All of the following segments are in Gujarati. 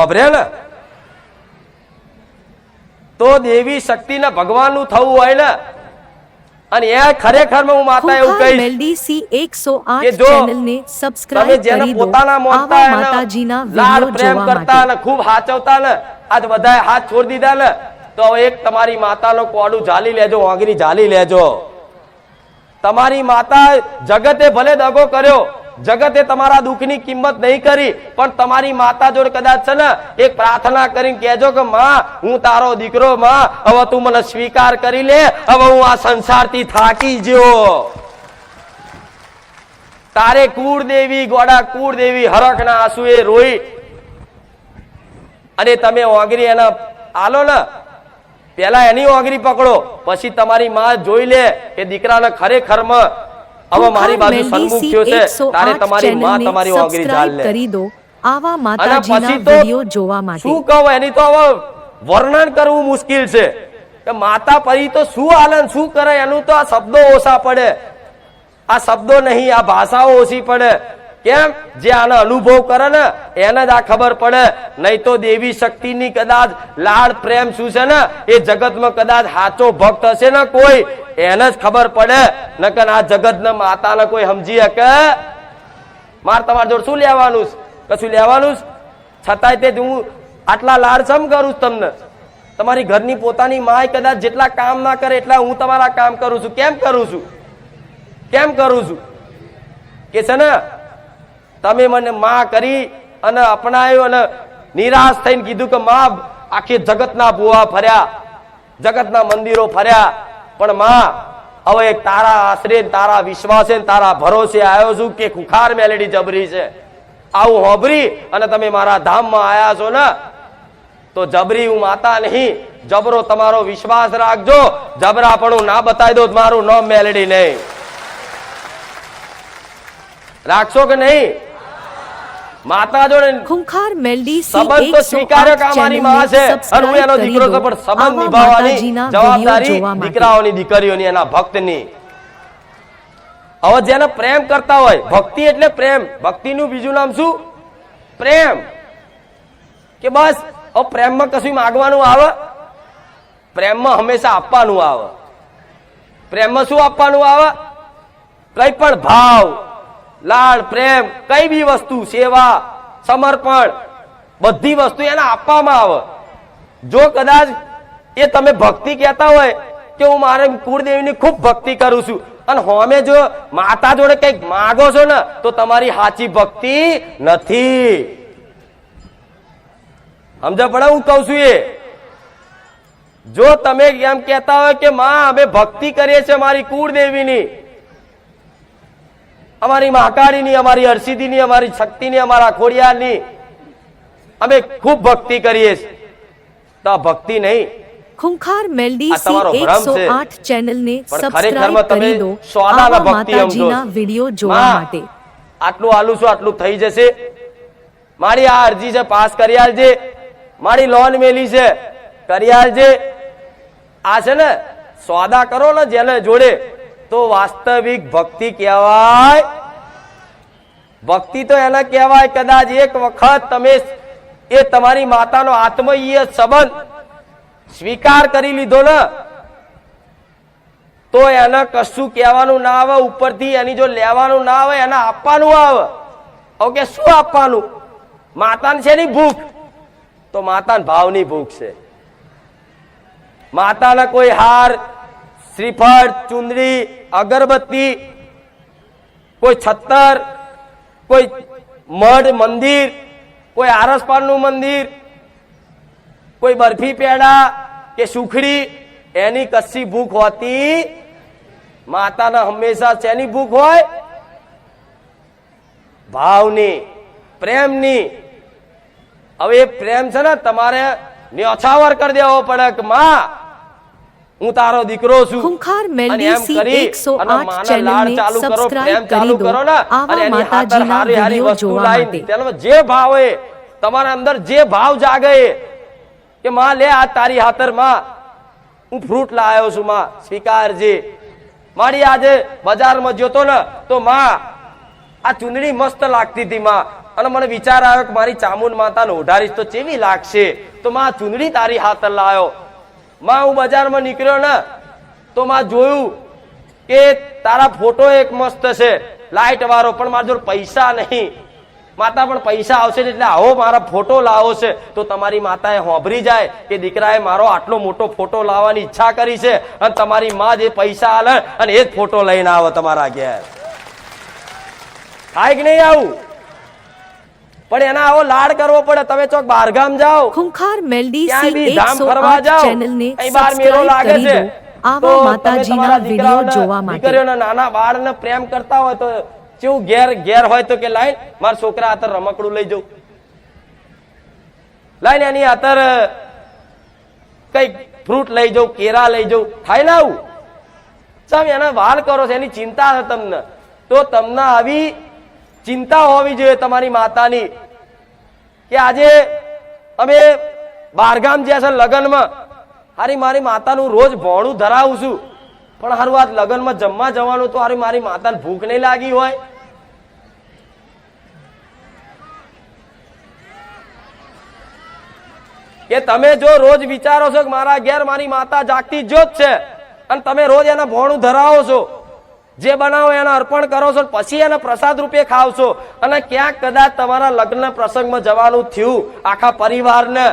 ઓભરે ને તો દેવી શક્તિ ને ભગવાન નું થવું હોય ને, અને એ ખરેખર હું માતા એવું કહીશ કે જો તમે જેને પોતાના માનતા લાડ પ્રેમ કરતા ને ખૂબ હાચવતા ને આજ બધાએ હાથ છોડી દીધા ને, તો એક તમારી માતાનો કોડું ઝાલી લેજો, ઓંગરી ઝાલી લેજો. તમારી માતા જગતે ભલે દગો કર્યો, જગતે તમારા દુઃખની કિંમત નહીં કરી, પણ તમારી માતા જોડે કદાચ છે ને એક પ્રાર્થના કરીને કહેજો કે માં હું તારો દીકરો, માં હવે તું મને સ્વીકાર કરી લે, હવે હું આ સંસારથી થાકી ગયો. તારે કુળદેવી ગોડા કુળદેવી હરખના આંસુએ રોઈ અને તમે ઓંગરી એના આલો ને, પેલા એની ઓંગરી પકડો, પછી તમારી માં જોઈ લે કે દીકરાને ખરેખરમાં હવે મારી બાજુ સન્મુખ થયો છે, તારે તમારી માં તમારી ઓંગરી ઝાલ લે. અને પછી તો શું કહું, એની તો હવે વર્ણન કરવું મુશ્કેલ છે કે માતા પરી તો શું આલન શું કરે, એનું તો આ શબ્દો ઓછા પડે, આ શબ્દો નહીં, આ ભાષાઓ ઓછી પડે. કેમ? જે આનો અનુભવ કરે ને એને જ આ ખબર પડે. નહીં તો દેવી શક્તિની કદાચ લાડ પ્રેમ શું છે ને એ જગતમાં કદાચ સાચો ભક્ત હશે ને કોઈ, એને જ ખબર પડે. નકર આ જગત ને માતા ને કોઈ સમજી શકે? માર તમારા જોડે શું લેવાનું? કશું લેવાનું? છતાંય તે હું આટલા લાડ સમ કરું છું તમને. તમારી ઘરની પોતાની માય કદાચ જેટલા કામ ના કરે એટલા હું તમારા કામ કરું છું. કેમ કરું છું? કેમ કરું છું કે છે ને તમે મને માં કરી અને અપનાયો અને નિરાશ થઈને કીધું કે માં આખી જગતના ભુવા ફર્યા, જગતના મંદિરો ફર્યા, પણ માં હવે એક તારા આશરે તારા વિશ્વાસે તારા ભરોસે આવ્યો છું કે ખુખાર મેલેડી જબરી છે. આવું હોબરી અને તમે મારા ધામમાં આવ્યા છો ને, તો જબરી હું માતા નહીં, જબરો તમારો વિશ્વાસ રાખજો. જબરા પણ ના બતાવી દો મારું નામ મેલેડી નહીં. રાખશો કે નહીં? માતા જોડે સંબંધ તો સ્વીકાર્યો કે અમારી માં છે અને હું એનો દીકરો છું, પણ સંબંધ નિભાવવાની જવાબદારી દીકરાઓની દીકરીઓની એના ભક્તની. હવે જેને પ્રેમ કરતા હોય, ભક્તિ એટલે પ્રેમ, ભક્તિનું બીજું નામ શું? પ્રેમ. કે બસ પ્રેમમાં કશું માંગવાનું આવે? પ્રેમમાં હંમેશા આપવાનું આવે. પ્રેમમાં શું આપવાનું આવે? કઈ પણ ભાવ, લાડ પ્રેમ, કઈ બી વસ્તુ, સેવા, સમર્પણ, બધી વસ્તુ એને આપવામાં આવે. જો કદાચ એ તમે ભક્તિ કહેતા હોય કે હું મારે કુળદેવીની ખૂબ ભક્તિ કરું છું અને હોમે જો માતા જોડે કઈક માગો છો ને તો તમારી સાચી ભક્તિ નથી. સમજ પડે હું કઉ છું? એ જો તમે એમ કહેતા હોય કે માં અમે ભક્તિ કરીએ છીએ મારી કુળદેવીની, અમારી મહાકાળીની, અમારી હરસિદ્ધિની, અમારી શક્તિની, અમારા ખોડિયારની, અમે ખૂબ ભક્તિ કરીએ છીએ, તો આ ભક્તિ નહીં. ખુંખાર મેલડી 108 ચેનલને સબસ્ક્રાઇબ કરી દો આવા માતાજીના વિડિયો જોવા માટે. આટલું આલું છું, આટલું થઈ જશે. મારી આ અરજી છે, પાસ કરી આલજે. મારી લોન મેલી છે, કરી આલજે. આ છે ને સોદા કરો ને જેને જોડે, તો વાસ્તવિક ભક્તિ કહેવાય. ભક્તિ તો એને કહેવાય કદાચ એક વખત તમે એ તમારી માતાનો આત્મીય સંબંધ સ્વીકાર કરી લીધો ને તો એને કશું કહેવાનું ના આવે, ઉપરથી એની જો લેવાનું ના આવે, એને આપવાનું આવે. ઓકે, શું આપવાનું? માતાને છે ની ભૂખ, તો માતાને ભાવની ભૂખ છે. માતાના કોઈ હાર, શ્રીફળ, ચુંદડી, અગરબત્તી, કોઈ છત્તર, કોઈ મઢ મંદિર, કોઈ આરસપાળનું મંદિર, કોઈ બરફી પેડા કે સુખડી, એની કશી ભૂખ હોતી? માતાના હંમેશા શેની ભૂખ હોય? ભાવની, પ્રેમની. હવે એ પ્રેમ છે ને તમારે ન્યોછાવર કરી દેવો પડે કે માં હું તારો દીકરો છું. ખુંખાર મેલડી 108 ચેનલને સબસ્ક્રાઇબ કરી દો આવા માતાજીના વિડિયો જોવા માટે. જે ભાવ હોય તમારા અંદર, જે ભાવ જાગે કે માં લે આ તારી હાતર માં હું ફ્રૂટ લાવ્યો છું, માં સ્વીકારજે. મારી આજે બજારમાં જોતો ને તો માં આ ચુંદડી મસ્ત લાગતી હતી, માં અને મને વિચાર આવ્યો કે મારી ચામુંડ માતાને ઓઢારીશ તો કેવી લાગશે, તો માં ચુંદડી તારી હાથ લાયો. માં હું બજારમાં નીકળ્યો ને તો માં જોયું કે તારા ફોટો એક મસ્ત છે લાઈટ વાળો, પણ મારા જોડે પૈસા નહીં. માતા પણ પૈસા આવશે એટલે આવો મારા ફોટો લાવો છે. તો તમારી માતાએ હોંભરી જાય કે દીકરાએ મારો આટલો મોટો ફોટો લાવવાની ઈચ્છા કરી છે, અને તમારી માં જે પૈસા આલે અને એ જ ફોટો લઈને આવો તમારા ઘેર. થાય કે નહીં આવું? પણ એના આવો લાડ કરવો પડે. તમે ચોક બહારગામ જાઓ, ખૂંખાર મેલડી ક્યાંય સી બી ધામ ફરવા 108 જાઓ, ચેનલને અહીં બાર મેળો સબસ્ક્રાઇબ લાગે કરી છે, દો આવા તો તમે માતાજીના તમારા વિડિયો દીકરાઓને, જોવા માટે. દીકરીઓને, નાના બાળને પ્રેમ કરતા હોય તો કેવું ઘેર હોય તો કે લાઈન મારા છોકરા આતર રમકડું લઈ જાઉં, લાઈન એની આતર કઈક ફ્રૂટ લઈ જાઉં, કેરા લઈ જાઉં. થાય ને આવું? તમે એના વાલ કરો છો, એની ચિંતા છે તમને. તો તમને આવી ચિંતા હોવી જોઈએ તમારી માતાની કે આજે અમે બહારગામ જ્યાં છે લગ્નમાં, હારી મારી માતાનું રોજ ભોણું ધરાવું છું, પણ હારું વાત લગ્નમાં જમવા જવાનું તો હારી મારી માતાને ભૂખ નહીં લાગી હોય. કે તમે જો રોજ વિચારો છો કે મારા ઘેર મારી માતા જાગતી જોત છે, અને તમે રોજ એના ભોણું ધરાવો છો, જે બનાવો એના અર્પણ કરો છો, પછી એને પ્રસાદ રૂપે ખાવ છો, અને ક્યાંક કદાચ તમારા લગ્ન પ્રસંગમાં જવાનું થયું આખા પરિવારને,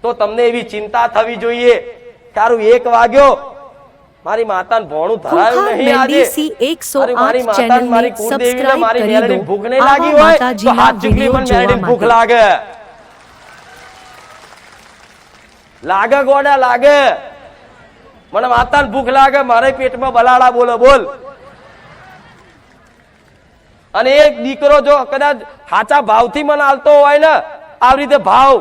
તો તમને એવી ચિંતા થવી જોઈએ તારું 1 વાગ્યો મારી માતાને ભોણું ધરાયું નહીં આજે, મારી માતાને, મારી કુળદેવીને, મારી મેલડીને ભૂખ નહીં લાગી હોય તો હાથ ચીકલી પણ મેલડીને ભૂખ લાગે. લાગે ગોડા લાગે. મને માતાને ભૂખ લાગે, મારે પેટમાં બલાડા બોલે બોલ. અને એક દીકરો જો કદાચ સાચા ભાવથી મને આલતો હોય ને, આવી રીતે ભાવ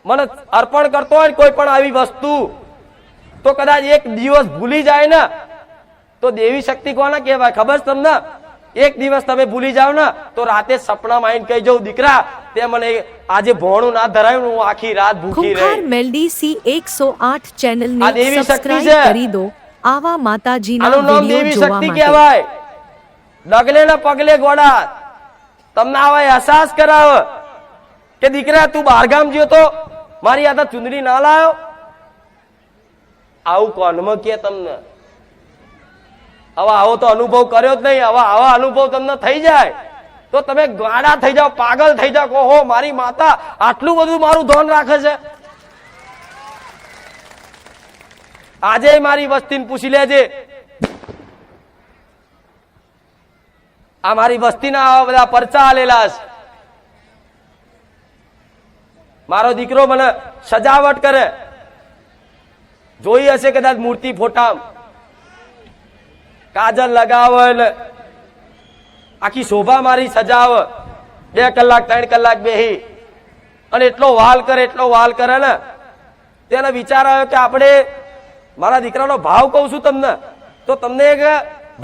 મને અર્પણ કરતો હોય કોઈ પણ આવી વસ્તુ, તો કદાચ એક દિવસ ભૂલી જાય ને તો દેવી શક્તિ કોને કહેવાય ખબર છે તમને? એક દિવસ તમે ભૂલી જાવ ને તો રાતે સપનામાં આવીને કહી જાઉં, દીકરા તે મને આજે ભોણું ના ધરાયું, હું આખી રાત ભૂખી રહી. ખૂંખાર મેલડી સી 108 ચેનલને આ દેવી શક્તિ સબસ્ક્રાઇબ છે. કરી દો આવા માતાજીના આનું નામ વિડિયો દેવી જોવા શક્તિ માટે. કહેવાય. ડગલે ને પગલે ગોડા તમને આવા અહેસાસ કરાવે કે દીકરા તું બહારગામ ગયો તો મારી આ ચુંદડી ના લાયો. આવું કોનમાં કે તમને? હવે આવો તો અનુભવ કર્યો જ નહીં. હવે આવા અનુભવ તમને થઈ જાય તો તમે ગાડા થઈ જાઓ, પાગલ થઈ જાઓ, કહો મારી માતા આટલું બધું મારું ધ્યાન રાખે છે. આજે મારી વસ્તીને પૂછી લેજે, આ મારી વસ્તીના આવા બધા પરચા આલેલા છે. મારો દીકરો મને સજાવટ કરે, જોઈ હશે કદાચ મૂર્તિ ફોટા, કાજલ લગાવે ને આખી શોભા મારી સજાવે, 2 કલાક 3 કલાક બેહી અને એટલો વાલ કરે ને તેને વિચાર આવ્યો કે આપણે મારા દીકરાનો ભાવ કહું છું તમને તો તમને એક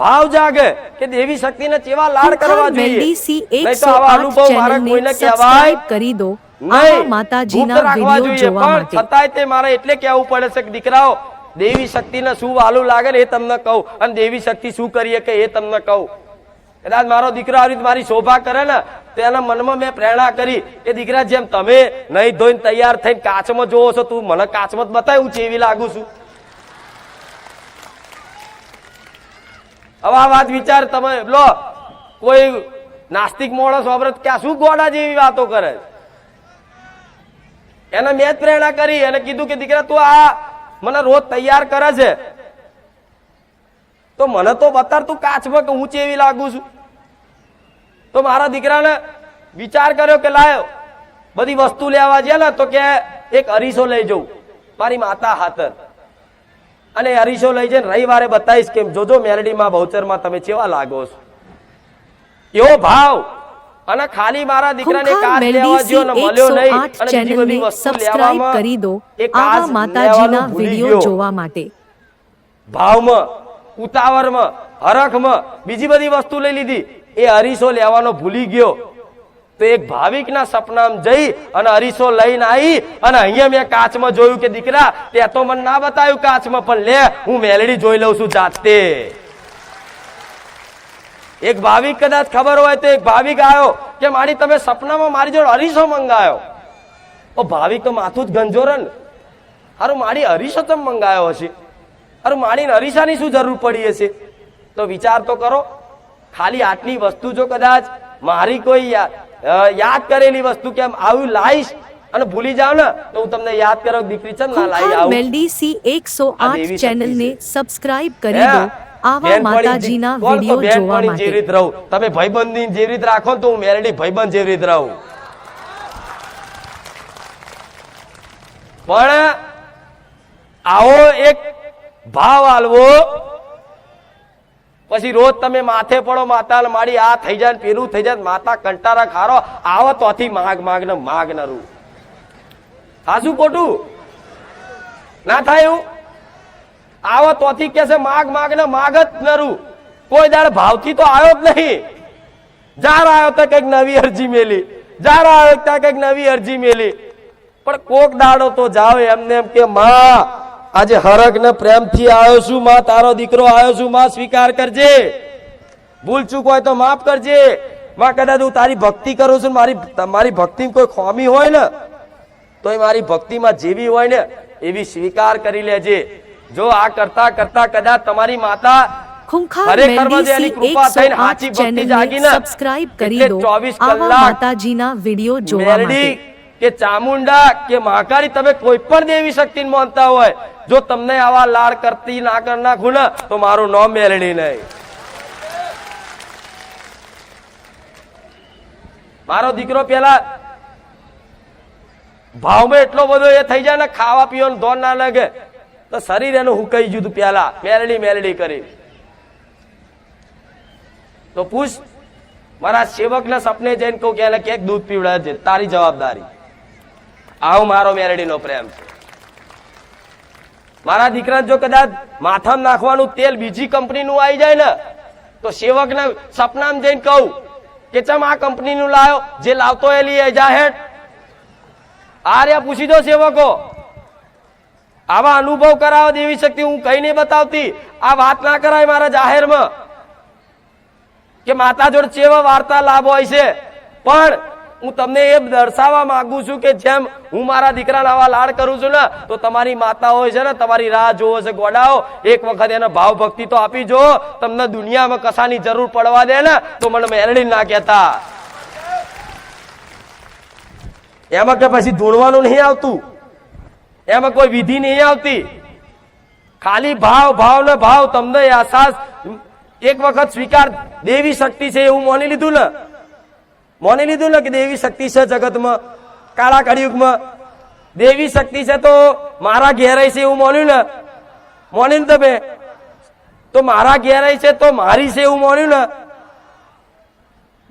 ભાવ જાગે કે દેવી શક્તિને કેવા લાડ કરવા જોઈએ. નહીં તો આવા અનુભવ મારા કોઈને કહેવાય કરી દો નહીં, માતાજીના ગુપ્ત રાખવા વિડિયો જોઈએ. જોવા પણ માટે. છતાંય તે મારે એટલે કહેવું પડે છે કે દીકરાઓ દેવી શક્તિને શું વાલું લાગે ને એ તમને કહું, અને દેવી શક્તિ શું કરીએ કે એ તમને કહું. કદાચ મારો દીકરો આવી રીતે મારી શોભા કરે ને તો એના મનમાં મેં પ્રેરણા કરી કે દીકરા જેમ તમે નહીં ધોઈને તૈયાર થઈને કાચમાં જોવો છો, તું મને કાચમાં બતાય હું ચેવી લાગુ છું. હવે આ વાત વિચાર તમે લો, કોઈ નાસ્તિક માણસ વાપરે ક્યાં શું ગોડા જેવી વાતો કરે. એને મેં જ પ્રેરણા કરી અને કીધું કે દીકરા તું આ મને રોજ તૈયાર કરે છે તો મને તો બતાર તું કાચમાં કે હું ચેવી લાગુ છું. તો મારા દીકરાને વિચાર કર્યો કે લાયો બધી વસ્તુ લેવા છે ને તો કે એક અરીસો લઈ જઉં મારી માતા હાથર, અને અરીસો લઈ જઈને રવિવારે બતાવીશ કે જોજો મેલડીમાં બહુચરમાં તમે કેવા લાગો છો. એવો ભાવ. અને ખાલી મારા દીકરાને કાચ લેવા જ્યો ને મળ્યો નહીં અને બીજી બધી વસ્તુ લેવામાં કરી દો એ કાચ આવા માતાજીના લેવાનું ભૂલી વિડિયો ગયો. જોવા માટે. ભાવમાં, ઉતાવળમાં, હરખમાં બીજી બધી વસ્તુ લઈ લીધી, એ અરીસો લેવાનો ભૂલી ગયો. તો એક ભાવિકના સપનામાં જઈ અને અરીસો લઈને આવી અને અહીંયા મેં કાચમાં જોયું કે દીકરા તે તો મને ના બતાવ્યું કાચમાં, પણ લે હું મેલડી જોઈ લઉં છું જાતે. એક ભાવિક કદાચ ખબર હોય તો એક ભાવિક આવ્યો કે મારી તમે સપનામાં મારી જોડે અરીસો મંગાયો. ઓ ભાવિક તો માથું જ ગંજોરે ને, હારું મારી અરીસો તમે મંગાયો હશે, હારું મારી અરીસાની શું જરૂર પડી હશે? તો વિચાર તો કરો. ખાલી આટલી વસ્તુ જો કદાચ મારી કોઈ યાદ કરેલી વસ્તુ કેમ આવું લાઈશ અને ભૂલી જાવ ને તો હું તમને યાદ કરો દીકરી છે ના લાઈ આવું. મેલડી સી 108 ચેનલને સબસ્ક્રાઇબ કરી દો આવા માતાજીના વિડિયો જોવા માટે. જેવી રીત રહું, તમે ભાઈબંધી જેવી રીત રાખો તો હું મેલડી ભાઈબંધ જેવી રીત રહું. પણ આવો એક ભાવ આલવો, પછી રોજ તમે માથે પડો માતા મારી આ થઈ જાય પેલું થઈ જાય, માતા કંટારા ખારો આવો તોથી માગ ન રૂ. સાચું ખોટું ના થાય એવું? આવો તોથી કે છે માગ જ નરું. કોઈ દાડ ભાવથી તો આવ્યો જ નહીં. જાર આવ્યો તો કઈક નવી અરજી મેલી, જાર આવ્યો ત્યાં કઈક નવી અરજી મેલી. પણ કોક દાડો તો જાવ એમને એમ કે માં આજે હરખ ને પ્રેમથી આવ્યો છું, માં તારો દીકરો આવ્યો છું, માં સ્વીકાર કરજે, ભૂલ ચૂક હોય તો માફ કરજે, માં કદાચ હું તારી ભક્તિ કરું છું, મારી ભક્તિ કોઈ ખોમી હોય ને તો મારી ભક્તિમાં જેવી હોય ને એવી સ્વીકાર કરી લેજે. જો આ કરતા કરતા કદાચ તમારી માતા ખરેખર મેલડી સી 108 ચેનલને સબસ્ક્રાઇબ કરી દો આવા માતાજીના વિડિયો જોવા માટે. કે ચામુંડા કે મહાકાળી તમે કોઈ પણ દેવી શક્તિ માનતા હોય, જો તમને આવા લાડ કરતી ના કર નાખું ને તો મારું નામ મેલડી નહીં. મારો દીકરો પેલા ભાવમાં એટલો બધો એ થઈ જાય ને, ખાવા પીવાનું ધોન ના લાગે તો શરીર એનું હુકાઈ ગયું પેલા મેલડી કરી. તો પૂછ મારા સેવક ના સપને જઈને કહું કે એને ક્યાંક દૂધ પીવડાવે છે, તારી જવાબદારી. આવો મારો મેલડીનો પ્રેમ છે. મારા દીકરા જો કદાચ માથામાં નાખવાનું તેલ બીજી કંપનીનું આવી જાય ને તો સેવકના સપનામાં જઈને કહું કે ચમ આ કંપનીનું લાવ્યો, જે લાવતો એ લઈ જાહેર. આર્યા પૂછી દો સેવકો, આવા અનુભવ કરાવો દેવી શક્તિ હું કઈ નહીં બતાવતી. આ વાત ના કરાય મારા જાહેરમાં કે માતા જોડે ચેવા વાર્તા લાભ હોય છે. પણ હું તમને એ દર્શાવવા માંગુ છું કે જેમ હું મારા દીકરાના આવા લાડ કરું છું ને તો તમારી માતા હોય છે ને તમારી રાહ જોવો છે ગોડાઓ, એક વખત એને ભાવ ભક્તિ તો આપી જો. તમને દુનિયામાં કશાની જરૂર પડવા દે ને તો મને મેલડી ના કહેતા. એમાં કે પછી ધૂણવાનું નહીં આવતું, એમાં કોઈ વિધિ નહીં આવતી, ખાલી ભાવ ને ભાવ. તમને અહેસાસ એક વખત સ્વીકાર દેવી શક્તિ છે એવું માની લીધું ને કે દેવી શક્તિ છે જગતમાં, કાળા કળિયુગમાં દેવી શક્તિ છે તો મારા ઘેરાઈ છે એવું માન્યું ને તમે, તો મારા ઘેરાઈ છે તો મારી છે એવું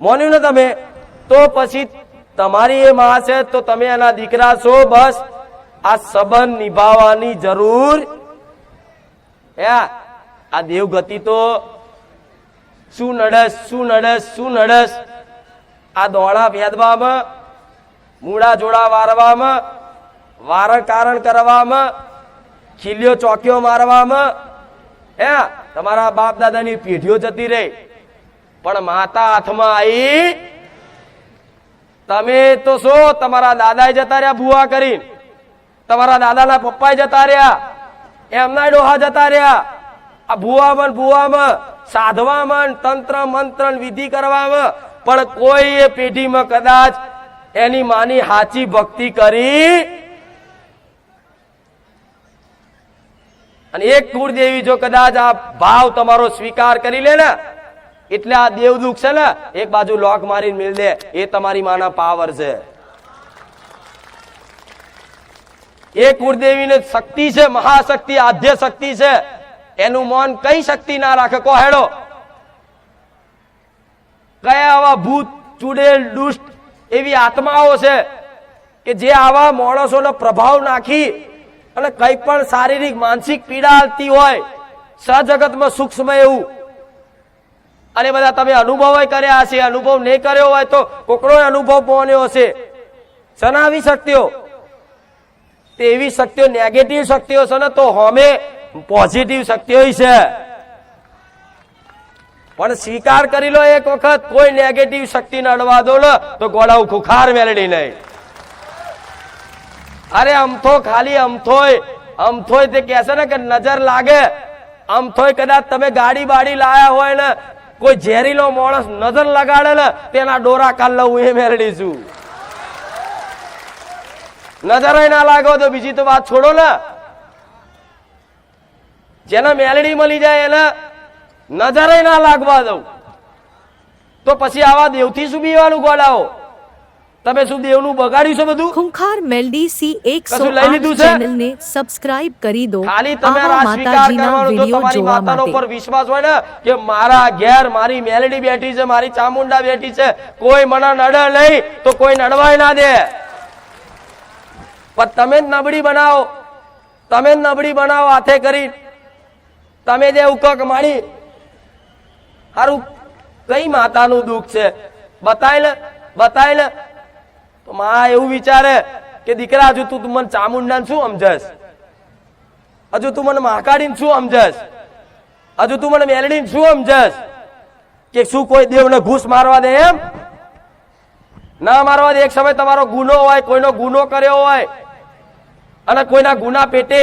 માન્યું ને તમે, તો પછી તમારી એ માં છે તો તમે એના દીકરા છો. બસ આ સંબંધ નિભાવવાની જરૂર. આ દેવગતિ તો શું નડસ આ દોડા ભેદવામાં, મૂળા જોડા વારવામાં, વારણ કારણ કરવામાં, ખીલ્યો ચોકીઓ મારવામાં તમારા બાપ દાદાની પેઢીઓ જતી રહી. પણ માતા હાથમાં આવી. તમે તો શું તમારા દાદાએ જતા રહ્યા ભૂવા કરીને, તમારા દાદાના પપ્પાએ જતા રહ્યા, એમના ડોહા જતા રહ્યા. આ ભૂવામાં સાધવામાં, તંત્ર મંત્ર વિધિ કરવામાં, પણ કોઈ એ પેઢીમાં કદાચ એની માની હાચી ભક્તિ કરી. અને એક કુળદેવી જો કદાચ આ ભાવ તમારો સ્વીકાર કરી લે ને એટલે આ દેવદુખ છે ને એક બાજુ લોક મારીને મિલ દે. એ તમારી માના પાવર છે. એ કુળદેવીને શક્તિ છે, મહાશક્તિ, આદ્ય શક્તિ છે. એનું મન કઈ શક્તિ ના રાખે. કો હેડો કયા આવા ભૂત ચુડેલ દુષ્ટ એવી આત્માઓ છે કે જે આવા માણસોનો પ્રભાવ નાખી અને કઈ પણ શારીરિક માનસિક પીડા આવતી હોય સજગતમાં સૂક્ષ્મ એવું, અને બધા તમે અનુભવ કર્યા હશે, અનુભવ નહીં કર્યો હોય તો કોકનો અનુભવ પહોંચ્યો હશે. સનાવી શક્તિઓ તે એવી શક્તિઓ નેગેટિવ શક્તિઓ છે ને તો હોમે પોઝિટિવ શક્તિઓ છે. પણ સ્વીકાર કરી લો એક વખત, કોઈ નેગેટિવ શક્તિ ને અડવા દો ને તો ગોળાઉ ખુખાર મેળડી નહીં. અરે અમથો ખાલી અમથોય તે કહેશે ને કે નજર લાગે, અમથોય કદાચ તમે ગાડી બાડી લાયા હોય ને કોઈ ઝેરીલો માણસ નજર લગાડે ને તેના ડોરા કાલ લઉં એ મેળડીશું. નજર ના લાગો તો બીજી તો વાત છોડો ને. જેને મેલડી મળી જાય એને નજર ના લાગવા દઉં તો પછી આવા દેવથી શું બીવાનું ગોળાઓ? તમે શું દેવનું બગાડ્યું છે બધું? ખૂંખાર મેલડી સી કશું લઈ લીધું 108 છે? ચેનલને સબસ્ક્રાઇબ કરી દો. ખાલી તમે આવા આ સ્વીકાર માતાજીના કરવાનું, જો વિડિયો તમારી જોવા માતાનો ઉપર માટે. વિશ્વાસ હોય ને કે મારા ઘેર મારી મેલડી બેઠી છે, મારી ચામુંડા બેઠી છે, કોઈ મને નડે નહીં તો કોઈ નડવાય ના દે. પણ તમે જ નબળી બનાવો, તમે જ નબળી બનાવો હાથે કરી. તમે જે ઉકક મારી હારું કઈ માતાનું દુઃખ છે બતાય ને. તો માં એવું વિચારે કે દીકરા હજુ તું મને ચામુંડા શું સમજસ, હજુ તું મને મહાકાળી શું સમજસ, હજુ તું મને મેલડી શું સમજસ કે શું કોઈ દેવને ઘૂસ મારવા દે? એમ ના મારવા દે. એક સમય તમારો ગુનો હોય, કોઈનો ગુનો કર્યો હોય અને કોઈના ગુના પેટે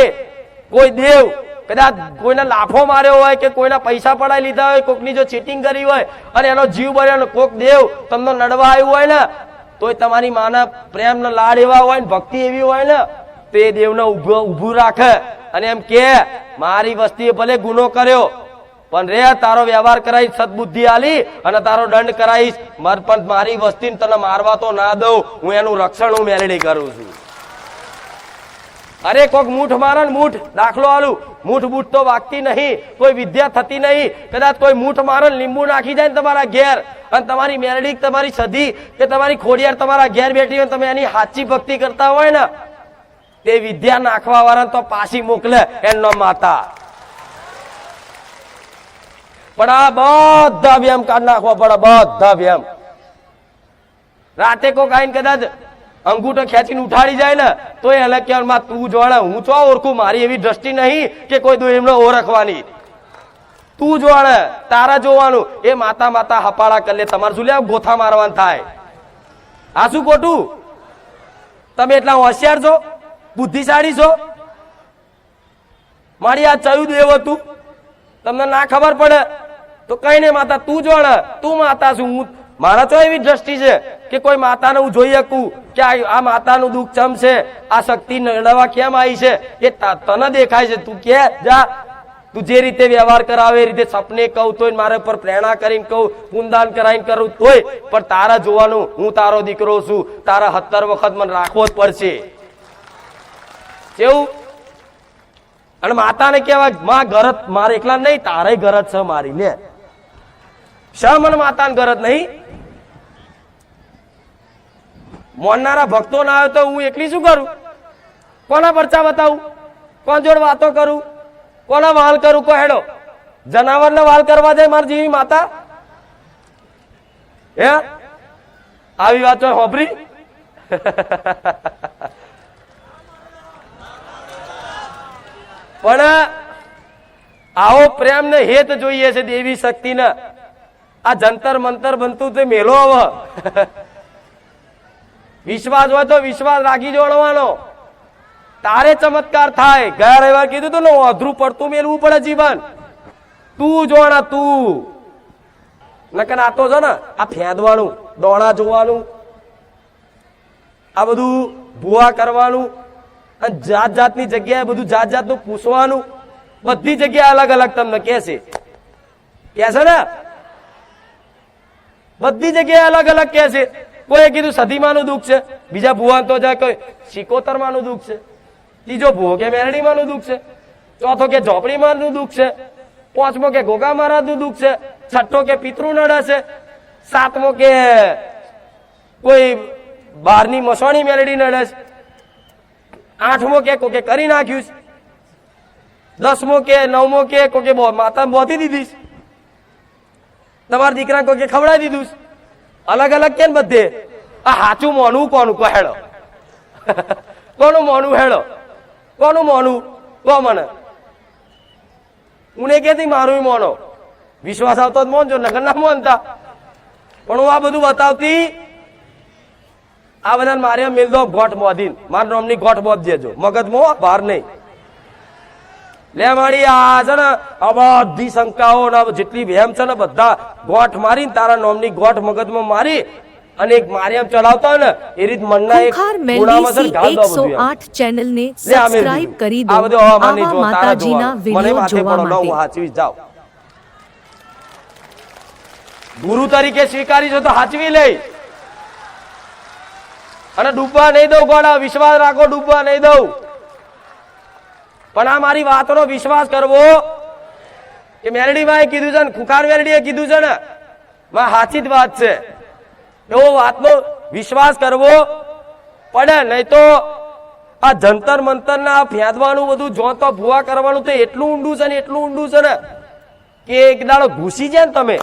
કોઈ દેવ કદાચ કોઈને લાફો માર્યો હોય કે કોઈના પૈસા પડાવી લીધા હોય, કોકની જો ચીટિંગ કરી હોય અને એનો જીવ બળ્યો, કોક દેવ તમને નડવા આવ્યું હોય ને તોય તમારી માના પ્રેમ ને લાડ એવા હોય ને ભક્તિ એવી હોય ને તો એ દેવને ઉભું રાખે અને એમ કે મારી વસ્તીએ ભલે ગુનો કર્યો પણ રે તારો વ્યવહાર કરાવીશ, સદબુદ્ધિ આલી અને તારો દંડ કરાવીશ, પણ મારી વસ્તીને તને મારવા તો ના દઉં, હું એનું રક્ષણ હું મેળડી કરું છું. અરે કોક મૂઠ મારે ને મૂઠ દાખલો આલું, મૂઠ બૂઠ તો વાગતી નહીં, કોઈ વિદ્યા થતી નહીં. કદાચ કોઈ મૂઠ મારે લીંબુ નાખી જાય ને તમારા ઘેર અને તમારી મેલડી તમારી સધી કે તમારી ખોડિયાર તમારા ઘેર બેઠી હોય, તમે એની સાચી ભક્તિ કરતા હોય ને તે વિદ્યા નાખવા વાળા તો પાછી મોકલે એનો માતા. પણ આ બધા વ્યાયામ કાઢ નાખવા પડે, બધા વ્યાયામ. રાતે કોક આઈને કદાચ અંગૂઠો ખેંચીને ઉઠાડી જાય ને તો એને કહેવામાં તું જોડે, હું ચો ઓળખું, મારી એવી દ્રષ્ટિ નહીં કે કોઈ એમને ઓળખવાની. તું જોડે, તારા જોવાનું. એ માતા હપાળા કરી લે, તમારે શું લે ગોથા મારવાનું થાય? આ શું ખોટું? તમે એટલા હોશિયાર છો, બુદ્ધિશાળી છો? મારી આ ચયું દેવ હતું તમને ના ખબર પડે તો કઈ નહીં માતા, તું જોડે, તું માતા છું. હું મારા તો એવી દ્રષ્ટિ છે કે કોઈ માતાને હું જોઈ શકું કે આ માતાનું દુઃખ ચમ છે, આ શક્તિ નડવા કેમ આવી છે એ તને દેખાય છે. તું કે જા, તું જે રીતે વ્યવહાર કરાવે એ રીતે સપને કહું તોય મારા પર પ્રેરણા કરીને કહું, પુનદાન કરાવીને કરું તોય, પણ તારા જોવાનું, હું તારો દીકરો છું, તારા 17 વખત મને રાખવો જ પડશે. કેવું? અને માતાને કહેવાય માં ગરજ મારે એકલા નહીં, તારે ગરજ છે મારી. લે શા મને માતાને ગરજ નહીં? મોનનારા ભક્તો ના આવે તો હું એકલી શું કરું? કોના પરચા બતાવું? કોણ જોડે વાતો કરું? કોના વાલ કરું? કો હેડો જનાવરને વાલ કરવા જાય મારી જેવી માતા? હે આવી વાતો હોભરી? પણ આવો પ્રેમ ને હેત જોઈએ છે દેવી શક્તિ ને. આ જંતર મંતર બનતું તે મેલો હવે. વિશ્વાસ હોય તો વિશ્વાસ રાખી જોડવાનો, તારે ચમત્કાર થાય. ગયા રવિવાર કીધું તું ને અધરું પડતું મેળવું પડે જીવન. તું જોણા, તું નકર આ તો છે ને આ ફેંદવાનું, દોણા જોવાનું, આ બધું ભૂવા કરવાનું અને જાત જાતની જગ્યાએ બધું જાત જાતનું પૂછવાનું, બધી જગ્યાએ અલગ અલગ તમને કે છે ને, બધી જગ્યાએ અલગ અલગ કે છે. કોઈ કીધું સધીમાનું દુઃખ છે, બીજા ભુવાન તો જાય કોઈ શિકોતરમાનું દુઃખ છે, ત્રીજો ભુવો કે મેરડીમાનું દુઃખ છે, ચોથો કે ઝોપડીમાનું દુઃખ છે, પાંચમો કે ગોગા મહારાજનું દુઃખ છે, છઠ્ઠો કે પિતૃ નડે છે, સાતમો કે કોઈ બહારની મસવાણી મેરડી નડે છે, આઠમો કે કોકે કરી નાખ્યું છે, 10મો કે 9મો કે કોકે માતા બોધી દીધી છે, તમારા દીકરા કોકે ખવડાવી દીધું છે. અલગ અલગ કેમ બધે? આ હાચું મોનું કોનું? કો હેડો કોનું મોનું? હેડો કોનું મોનું? કો મને. હું ને કેતી મારું મોનો, વિશ્વાસ આવતો જ મોનજો, નગર ના મોનતા. પણ હું આ બધું બતાવતી, આ બધા મારે મેલ દો ગોઠ બોધીન, મારા નામની ગોઠ બોધ દેજો મગજમાં, બહાર નહીં. લે મારી આ છે ને આ બધી શંકાઓ જેટલી વહેમ છે ને બધા ગોઠ મારી, તારા નામની ગોઠ મગજમાં મારી અને એક મારી એમ ચલાવતા હોય ને એ રીત મનના એક ખુખાર ખૂણામાં છે ને મેલડી ઘાલ દો બધું એમ. 108 ચેનલને લે આ મેલ સબસ્ક્રાઇબ દીધું. કરી દો આ બધું હવામાન નહીં આવા જોવા, તારા માતાજીના જોવાનું. મને વિડિયો માથે જોવા પડો, ન હું માટે. હાચવી જાઉં. ગુરુ તરીકે સ્વીકારી છો તો હાચવી લઈ અને ડૂબવા નહીં દઉં. ગોળા વિશ્વાસ રાખો, ડૂબવા નહીં દઉં. પણ આ મારી વાતનો વિશ્વાસ કરવો કે મેલડીમાં કીધું છે ને, ખુખાર મેલડીએ કીધું છે ને, માં સાચી જ વાત છે. એવો વાતનો વિશ્વાસ કરવો પડે, નહીં તો આ જંતર મંતર ના ફેંદવાનું બધું જો તો ભૂવા કરવાનું તો એટલું ઊંડું છે ને, એટલું ઊંડું છે ને કે એક દાડો ઘૂસી જાય ને, તમે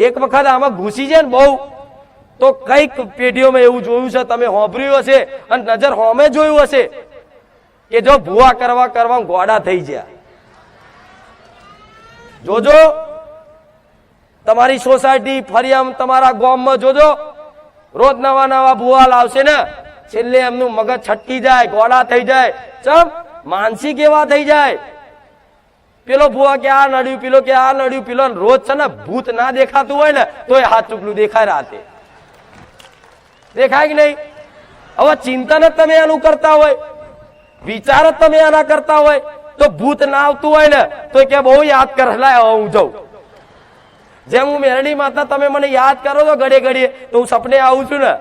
એક વખત આમાં ઘૂસી જાય ને બહુ, તો કઈક પેઢીઓમાં એવું જોયું છે, તમે હોંભર્યું હશે અને નજર હોમે જોયું હશે કે જો ભૂવા કરવા ગોડા થઈ ગયા. જોજો તમારી સોસાયટી ફરિયામ તમારા ગામમાં જોજો, રોજ નવા નવા ભૂવા લાવશે ને, છેલ્લે એમનું મગજ છટકી જાય, ગોડા થઈ જાય. ચમ માનસિક એવા થઈ જાય. પેલો ભૂવા કે આ નડ્યું, પેલો કે આ નડ્યું, પેલો રોજ છે ને ભૂત ના દેખાતું હોય ને તો એ હાથ ચૂકલું દેખાય રાતે, દેખાય કે નહીં? હવે ચિંતન જ તમે એનું કરતા હોય, વિચાર જ તમે એના કરતા હોય, તો ભૂત ના આવતું હોય ને તો કે બહુ યાદ કર, લાય હું જાઉં. જેમ હું મેરડી માતા તમે મને યાદ કરો છો ઘડીએ ઘડીએ, તો હું સપને આવું છું ને,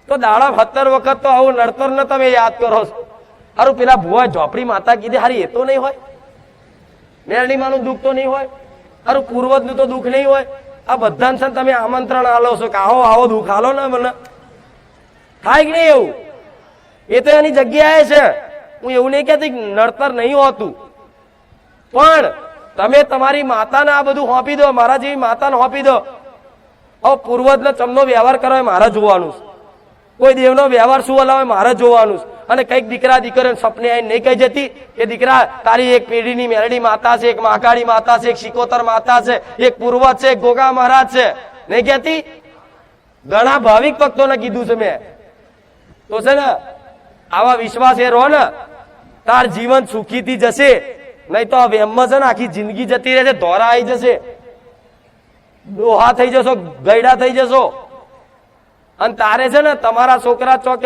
તો દાડા 17 વખત તો આવું નડતર ને તમે યાદ કરો છો. હારું પેલા ભુવા ઝોપડી માતા કીધી, હારી એ તો નહીં હોય? મેરડી માનું દુઃખ તો નહીં હોય? હારું પૂર્વજ નું તો દુઃખ નહીં હોય? આ બધાને છે ને તમે આમંત્રણ આલો છો કે આવો આવો દુઃખ આલો ને મને, થાય કે નહીં એવું? એ તો એની જગ્યાએ છે. હું એવું નહીં કહેતી નડતર નહીં હોતું, પણ તમે તમારી માતાને આ બધું હોપી દો, મારા જેવી માતાને હોપી દો. હવે પૂર્વજનો ચમનો વ્યવહાર કરો મારે જોવાનું છે, કોઈ દેવનો વ્યવહાર શું હલાવે મારે જોવાનું છે. અને કઈક દીકરા દીકરીઓ સપને આવીને નહીં કહી જતી કે દીકરા તારી એક પેઢીની મેરડી માતા છે, એક મહાકાળી માતા છે, એક શિકોતર માતા છે, એક પૂર્વજ છે, એક ગોગા મહારાજ છે, નહીં કહેતી? ઘણા ભાવિક ભક્તોને કીધું છે મેં. તો છે ને આવા વિશ્વાસ એ રહો ને, તાર જીવન સુખીથી જશે. નહીં તો આ વેમમાં છે ને આખી જિંદગી જતી રહેશે, ધોરા આવી જશે, ડોહા થઈ જશો, ગયડા થઈ જશો. અને તારે છે ને તમારા છોકરા ચોક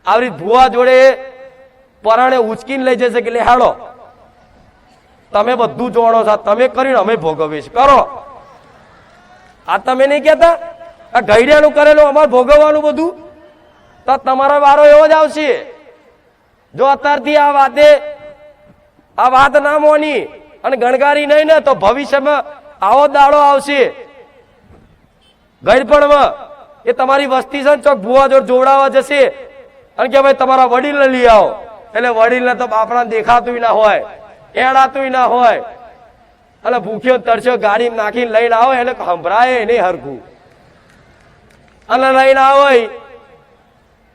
આવી ભુવા જોડે પરાણે ઉચકીને લઈ જશે કે લે હાડો તમે બધું જોડો છો, તમે કરીને અમે ભોગવીશ કરો. આ તમે નહીં કેતા આ ગયડિયાનું કરેલું અમારે ભોગવવાનું બધું, તો તમારો વારો એવો જ આવશે. જો અત્યારથી આ વાત ના મોની અને ગણગારી નહીં ને, તો ભવિષ્યમાં આવો દાડો આવશે ગઈડપણમાં. એ તમારી વસ્તી છે ચોક ભુવા જોડ જોવડાવવા જશે અને કે ભાઈ તમારા વડીલને લઈ આવો, એટલે વડીલને તો બાપડા દેખાતું ના હોય, એડાતું ના હોય, અને ભૂખ્યો તરસ્યો ગાડી નાખીને લઈને આવો એટલે સંભળાય નહીં હરખું. અને લઈને આવો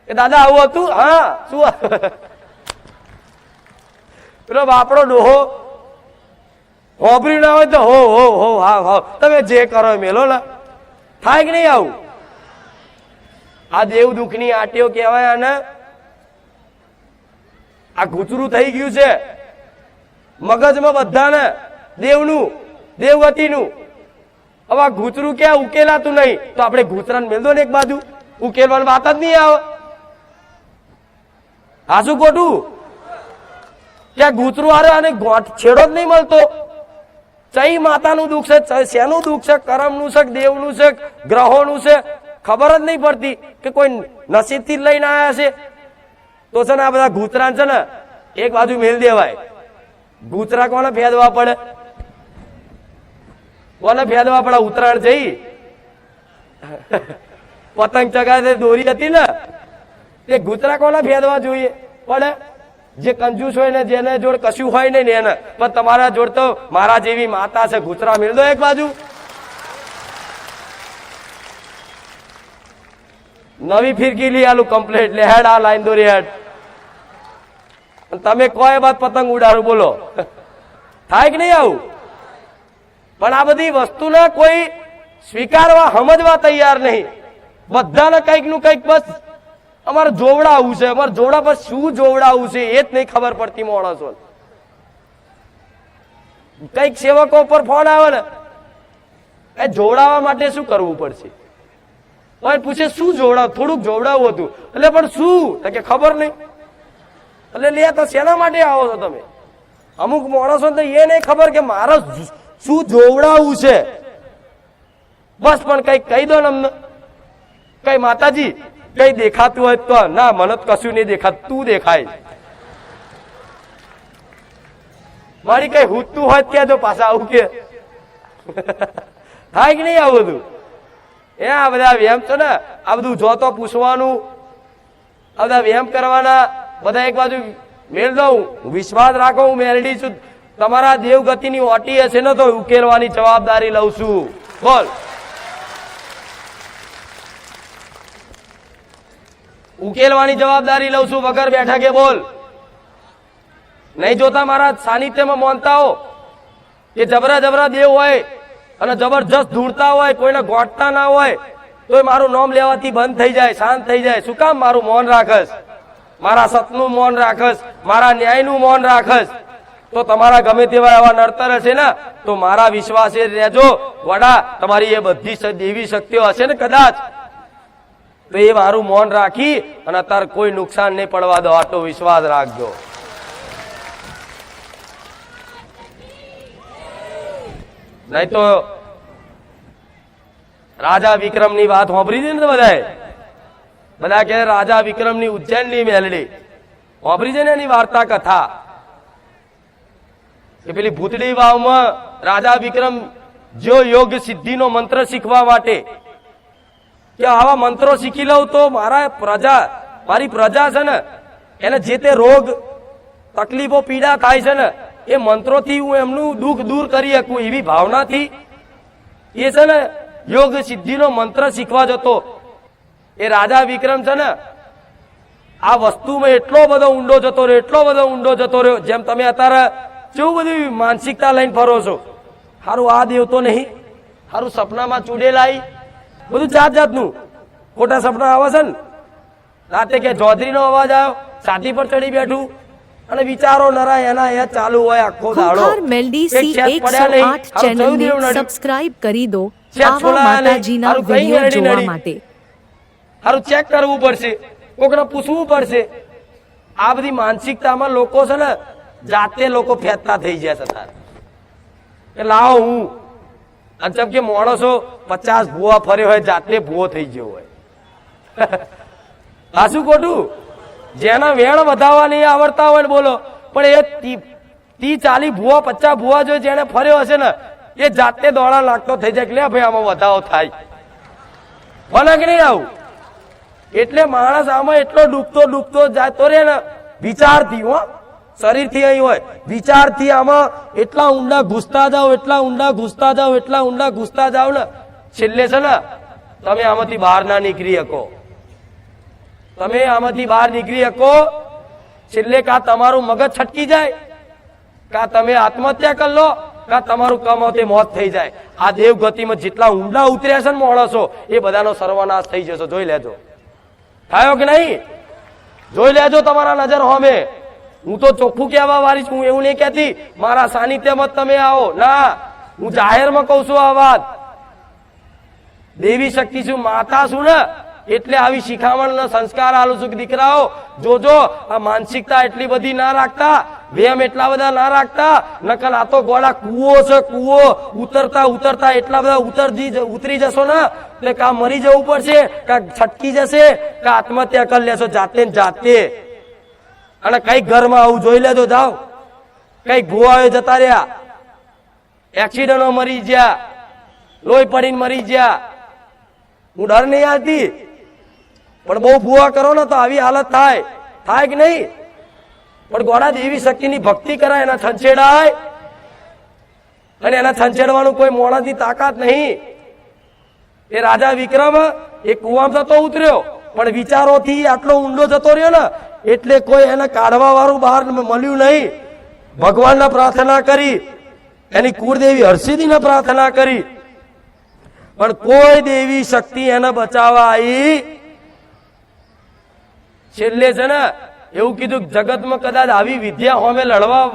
એ દાદા આવું હતું, હા શું પેલો બાપડો ડોહો હોભરી ના હોય તો હો હો હો હા હા તમે જે કરો મેલો ને, થાય કે નહીં આવું? આ દેવ દુઃખની આટીઓ કહેવાય. અને આ ઘૂચરું થઈ ગયું છે મગજમાં બધાને, દેવનું દેવગતિનું. હવે આ ઘૂચરું ક્યાં ઉકેલાતું નહીં, તો આપણે ઘૂચરાને મેલ દો ને એક બાજુ, ઉકેલવાની વાત જ નહીં આવે. આ શું ખોટું? ત્યાં ઘૂચરું હારે અને છેડો જ નહીં મળતો. ચઈ માતાનું દુઃખ છે, શેનું દુઃખ છે, કરમનું છે, દેવનું છે, ગ્રહોનું છે, ખબર જ નહીં પડતી કે કોઈ નસીબથી જ લઈને આવ્યા છે. તો છે ને આ બધા ઘૂચરા છે ને એક બાજુ મેલ દેવાય. ઘૂચરા કોને ફેદવા પડે? કોને ફેદવા પડે? ઉત્તરાયણ જઈ પતંગ ચગાવે દોરી હતી ને, એ ઘૂચરા કોને ફેદવા જોઈએ પડે? જે કંજૂસ હોય ને, જેને જોડ કશું હોય નહીં ને એને. પણ તમારા જોડ તો મારા જેવી માતા છે, ઘૂચરા મેળ દો એક બાજુ. નવી ફિરકી લઈ આલું કમ્પ્લીટ, લે હેડ આ લાઈન દોરી હેડ. તમે કોઈ બાદ પતંગ ઉડાડું બોલો, થાય કે નહીં આવું? પણ આ બધી વસ્તુને કોઈ સ્વીકારવા સમજવા તૈયાર નહીં. બધાને કંઈક નું કંઈક બસ અમારે જોવડાવવું છે, અમારે જોવડા પર શું જોવડાવવું છે એ જ નહીં ખબર પડતી માણસો. કઈક સેવકો પર ફોન આવે ને એ જોવડાવવા માટે શું કરવું પડશે, પણ પૂછે શું જોવડાવ, થોડુંક જોવડાવવું હતું, એટલે પણ શું તો કે ખબર નહીં. એટલે લે તો શેના માટે આવો છો તમે? અમુક માણસો તો એ નહીં ખબર કે મારે શું જોવડાવવું છે, બસ પણ કઈક કહી દો ને અમને. કઈ માતાજી કઈ દેખાતું હોય તો ના, મને તો કશું નહીં દેખાતું, તું દેખાય. મારી કઈ હુતું હોય ત્યાં જો પાછા આવું કે થાય કે નહીં આવું બધું? એ આ બધા વ્યાયામ છે ને, આ બધું જોતો પૂછવાનું, આ બધા વ્યાયામ કરવાના, બધા એક બાજુ મેળ દઉં. વિશ્વાસ રાખો, હું મેલડી છું. તમારા દેવગતિની ઓટી હશે ને તો ઉકેલવાની જવાબદારી લઉં છું. બોલ, ઉકેલવાની જવાબદારી લઉં છું વગર બેઠા કે બોલ. નહીં જોતા મારા સાનિધ્યમાં માનતા હો કે જબરા જબરા દેવ હોય અને જબરજસ્ત ધૂળતા હોય, કોઈને ગોઠતા ના હોય, તો મારું નામ લેવાથી બંધ થઈ જાય, શાંત થઈ જાય. શું કામ? મારું મૌન રાખસ, મારા સતનું મૌન રાખસ, મારા ન્યાયનું મૌન રાખસ. તો તમારા ગમે તેવા એવા નડતર હશે ને તો મારા વિશ્વાસે રહેજો વડા, તમારી એ બધી દેવી શક્તિઓ હશે ને કદાચ, તો એ મારું મૌન રાખી અને અત્યારે કોઈ નુકસાન નહીં પડવા દો, આટલો વિશ્વાસ રાખજો. નહીં તો રાજા વિક્રમ ની વાત સાંભળી છે ને બધા કે રાજા વિક્રમ ની ઉજ્જૈન ની મેલડી સાંભળી છે ને એની વાર્તા કથા કે પેલી ભૂતળી વાવમાં રાજા વિક્રમ જો યોગ સિદ્ધિનો મંત્ર શીખવા માટે કે આવા મંત્રો શીખી લઉં તો મારી પ્રજા છે ને એને જે તે રોગ તકલીફો પીડા થાય છે ને એ મંત્રોથી હું એમનું દુઃખ દૂર કરી શકું, એવી ભાવનાથી એ છે ને યોગ સિદ્ધિનો મંત્ર શીખવા જતો. એ રાજા વિક્રમ છે ને આ વસ્તુમાં એટલો બધો ઊંડો જતો રહ્યો, એટલો બધો ઊંડો જતો રહ્યો. જેમ તમે અત્યારે કેવું બધી માનસિકતા લઈને ફરો છો, સારું આ દેવ તો નહીં, સારું સપનામાં ચૂડેલા, બધું જાત જાતનું ખોટા સપના આવે છે ને. રાતે કે જોધરીનો અવાજ આવ્યો, છાતી પર ચડી બેઠું અને વિચારો નરા એના એ ચાલુ હોય આખો દાડો. ખુખાર મેલડી સી 108 ચેનલને સબસ્ક્રાઇબ કરી દો આવા માતાજીના વિડિયો જોવા માટે. હારું ચેક કરવું પડશે, કોકને પૂછવું પડશે. આ બધી માનસિકતામાં લોકો છે ને જાતે લોકો ફેંકતા થઈ જાય છે કે લાવો હું. અને જેમ કે માણસો 50 ભૂવા ફર્યો હોય, જાતે ભૂવો થઈ ગયો હોય. આ શું ખોટું? જેના વેણ વધાવવા નહીં આવડતા હોય ને બોલો, પણ એ 30-40 ભૂવા 50 ભૂવા જો જેને ફર્યો હશે ને એ જાતે દોડા લાગતો થઈ જાય કે લે ભાઈ આમાં વધાવો થાય, બને કે નહીં આવું? એટલે માણસ આમાં એટલો ડૂબતો જતો રહે ને વિચારથી, હો શરીરથી અહીં હોય, વિચારથી આમાં એટલા ઊંડા ઘૂસતા જાઓ, એટલા ઊંડા ઘૂસતા જાઓ, એટલા ઊંડા ઘૂસતા જાઓ ને છેલ્લે છે ને તમે આમાંથી બહાર ના નીકળી શકો. તમે આમાંથી બહાર નીકળી શકો છેલ્લે કા તમારું મગજ છટકી જાય, કા તમે આત્મહત્યા કરી લો, કા તમારું કમાવતે મોત થઈ જાય. આ દેવગતિમાં જેટલા ઊંડા ઉતર્યા છે ને માણસો એ બધાનો સર્વનાશ થઈ જશે. જોઈ લેજો, થયો કે નહીં? જોઈ લેજો તમારા નજર હોમે. હું તો ચોખ્ખું કહેવા વાળી છું, હું એવું નહીં કહેતી મારા સાનિધ્યમાં તમે આવો, ના, હું જાહેરમાં કઉ છું આ વાત. દેવી શક્તિ છું, માતા છું ને એટલે આવી શિખામણ સંસ્કાર આલું છું કે દીકરાઓ જોજો આ માનસિકતા એટલી બધી ના રાખતા, વેમ એટલા બધા ના રાખતા, નકલ આ તો ગોળા કૂવો છે, કૂવો ઉતરતા એટલા બધા ઉતરી જશો ને એટલે કા મરી જવું પડશે, કા છટકી જશે, કા આત્મહત્યા કરી લેશો જાતે ને જાતે. અને કઈક ઘરમાં આવું જોઈ લેજો, જાઓ કઈક ભૂવાઓ જતા રહ્યા, એક્સિડન્ટો મરી ગયા, લોહી પડીને મરી ગયા. હું ડર નહીં આવતી, પણ બહુ ભૂવા કરો ને તો આવી હાલત થાય કે નહીં? પણ ગોળા દેવી શક્તિની ભક્તિ કરાય, એના છંછેડાય, અને એના છંછેડવાનું કોઈ મોણાની તાકાત નહીં. એ રાજા વિક્રમ એ કુવામાં તો ઉતર્યો પણ વિચારોથી આટલો ઊંડો જતો રહ્યો ને એટલે કોઈ એને કાઢવા વાળું બહાર મળ્યું નહીં. ભગવાનને પ્રાર્થના કરી એની કુળદેવી હરસિદ્ધિને પ્રાર્થના કરી, પણ કોઈ દેવી શક્તિ એને બચાવવા આવી. છેલ્લે છે ને એવું કીધું, જગતમાં કદાચ આવી વિદ્યા હોમે લડવા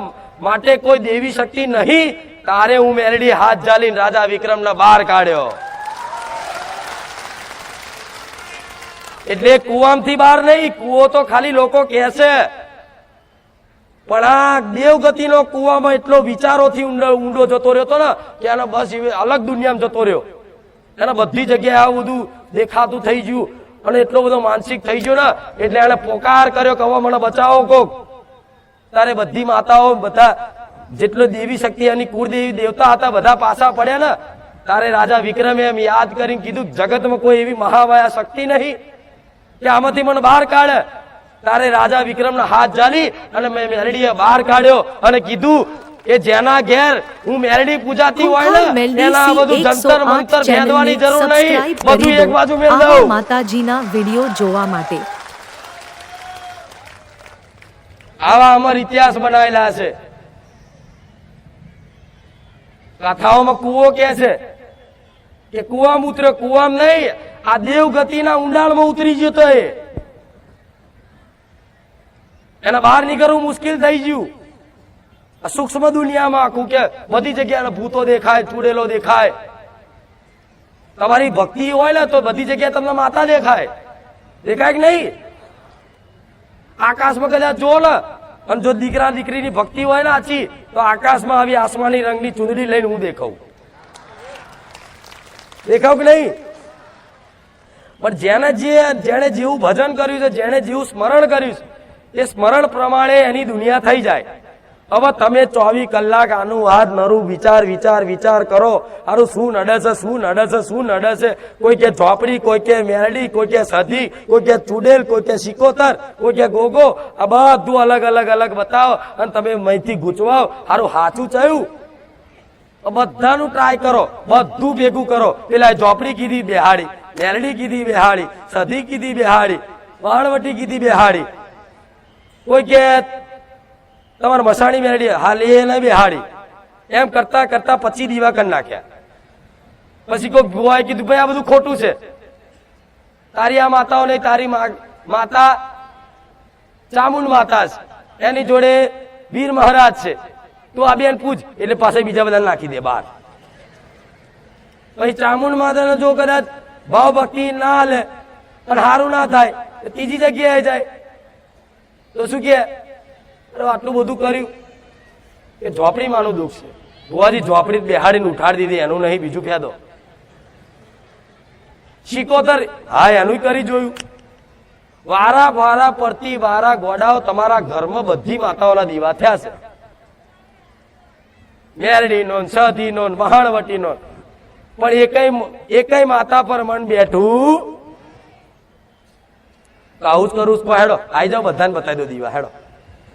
માટે કોઈ દેવી શક્તિ નહીં, તારે હું મેલડી હાથ ઝાલીને રાજા વિક્રમને બહાર કાઢ્યો. એટલે કુવામથી બહાર નહીં, કુવો તો ખાલી લોકો કહે છે, પણ આ દેવગતિનો કુવામાં એટલો વિચારોથી ઊંડો જતો રહ્યો હતો ને કે એને બસ અલગ દુનિયામાં જતો રહ્યો. એને બધી જગ્યાએ આવું બધું દેખાતું થઈ ગયું અને એટલો બધો માનસિક થઈ ગયો ને એટલે એને પોકાર કર્યો કે હવે મને બચાવો કોક. તારે બધી માતાઓ બધા જેટલો દેવી શક્તિ એની કુળદેવી દેવતા હતા બધા પાછા પડ્યા ને, તારે રાજા વિક્રમે એમ યાદ કરીને કીધું જગતમાં કોઈ એવી મહામાયા શક્તિ નહીં કે આમાંથી મને બહાર કાઢે. તારે રાજા વિક્રમના હાથ ઝાલી અને મેં મેલડીએ બહાર કાઢ્યો અને કીધું કે જેના ઘેર હું મેલડી પૂજાતી હોય ને એના બધું જંતર મંતર ભેદવાની જરૂર નહીં, બધું એક બાજુ મેળ દઉં. માતાજીના વિડિયો જોવા માટે આવા અમર ઇતિહાસ બનાવેલા છે. કથાઓમાં કુવો કે છે કે કુવામાં ઉતર્યો, કુવામાં નહીં, આ દેવગતિના ઊંડાણમાં ઉતરી ગયો તો એને બહાર નીકળવું મુશ્કેલ થઈ ગયું. સૂક્ષ્મ દુનિયામાં આખું કે બધી જગ્યાએ ભૂતો દેખાય, ચૂડેલો દેખાય. તમારી ભક્તિ હોય ને તો બધી જગ્યાએ તમને માતા દેખાય, દેખાય કે નહીં? આકાશમાં કદાચ જો ને અને જો દીકરા દીકરીની ભક્તિ હોય ને આછી તો આકાશમાં આવી આસમાની રંગની ચૂંદડી લઈને હું દેખાઉં, દેખાવ કે નહીં? પણ જેણે જેવું ભજન કર્યું છે, જેણે જેવું સ્મરણ કર્યું છે એ સ્મરણ પ્રમાણે એની દુનિયા થઈ જાય. હવે તમે 24 કલાક આનું હાથ નરું વિચાર કરો, આનું શું નડે છે, શું નડે છે, શું નડે છે. કોઈ કે ઝોપડી, કોઈ કે મેરડી, કોઈ કે સધી, કોઈ કે ચુડેલ, કોઈ કે સિકોતર, કોઈ કે ગોગો. આ બધું અલગ અલગ બતાવો અને તમે મહીથી ગૂંચવાઓ. સારું સાચું થયું? બધાનું ટ્રાય કરો, બધું ભેગું કરો. પેલા ઝોપડી કીધી બેહાડી, મેરડી કીધી બેહાડી, સધી કીધી બેહાડી, વાણવટી કીધી બેહાડી. કોઈ કે તમારે મસાણી મેળડી હાલ એ નહીં બેહાડી. એમ કરતા કરતા 25 દીવા કરી નાખ્યા. પછી કોઈ ભુવાએ કીધું ભાઈ આ બધું ખોટું છે, તારી આ માતાઓ નહીં, તારી માતા ચામુંડ માતા છે, એની જોડે વીર મહારાજ છે, તું આ બેન પૂછ. એટલે પાસે બીજા બધા નાખી દે બહાર. પછી ચામુંડ માતાને જો કદાચ ભાવ ભક્તિ ના હાલે અને સારું ના થાય તો ત્રીજી જગ્યાએ જાય તો શું કે આટલું બધું કર્યું એ ઝોપડી માનું દુઃખ છે. ભુવાજી ઝોપડી બેહાડીને ઉઠાડી દીધી, એનું નહીં બીજું ફેદો. શિકોતર હા એનું કરી જોયું. વારા પડતી વારા ગોડાઓ તમારા ઘરમાં બધી માતાઓના દીવા થયા છે, મેરડી નો, સધી નો, મહાણવટી નો, પણ એકય માતા પર મન બેઠું. આવું જ કરું હેડો, આઈ જાઓ બધાને બતાવી દો દીવા હેડો.